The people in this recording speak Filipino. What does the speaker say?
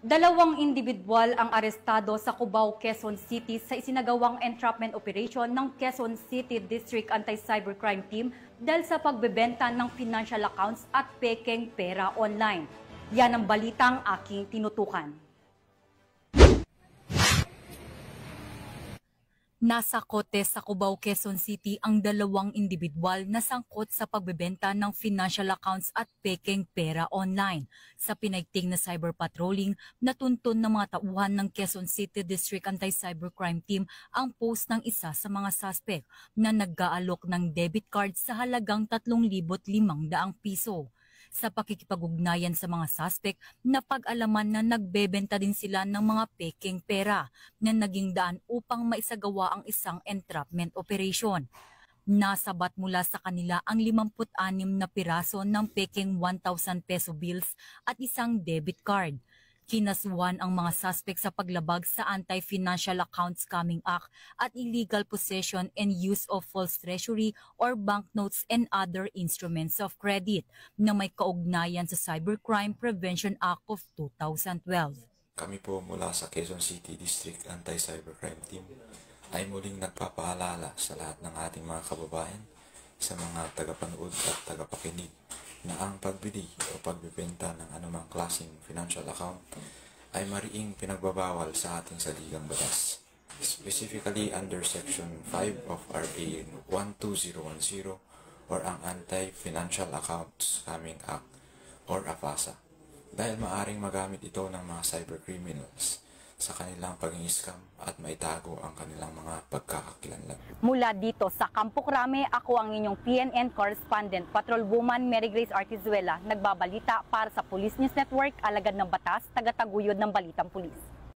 Dalawang indibidwal ang arestado sa Cubao, Quezon City sa isinagawang entrapment operation ng Quezon City District Anti-Cybercrime Team dahil sa pagbebenta ng financial accounts at pekeng pera online. Yan ang balitang aking tinutukan. Nasa kote sa Cubao, Quezon City ang dalawang indibidwal na sangkot sa pagbebenta ng financial accounts at pekeng pera online. Sa pinaigting na cyber patrolling, natuntun ng mga tauhan ng Quezon City District Anti-Cybercrime Team ang post ng isa sa mga suspect na nag-aalok ng debit card sa halagang 3,500 piso. Sa pakikipag-ugnayan sa mga suspect, napag-alaman na nagbebenta din sila ng mga pekeng pera na naging daan upang maisagawa ang isang entrapment operation. Nasabat mula sa kanila ang 56 na piraso ng pekeng 1,000 peso bills at isang debit card. Kinasuhan ang mga suspect sa paglabag sa Anti-Financial Account Scamming Act at illegal possession and use of false treasury or banknotes and other instruments of credit na may kaugnayan sa Cybercrime Prevention Act of 2012. Kami po mula sa Quezon City District Anti-Cybercrime Team ay muling nagpapaalala sa lahat ng ating mga kababayan, sa mga tagapanood at tagapakinig, na ang pagbili o pagbibenta ng anumang klaseng financial account ay mariing pinagbabawal sa ating saligang batas. Specifically under Section 5 of RA 12010 or ang Anti-Financial Account Scamming Act or AFASA, dahil maaring magamit ito ng mga cybercriminals sa kanilang pag-i-scam at maitago ang kanilang mga pagkakakilanlan. Mula dito sa Campo Crame, ako ang inyong PNN correspondent, Patrolwoman Mary Grace Artizuela, nagbabalita para sa Police News Network, alagad ng batas, tagataguyod ng Balitang Pulis.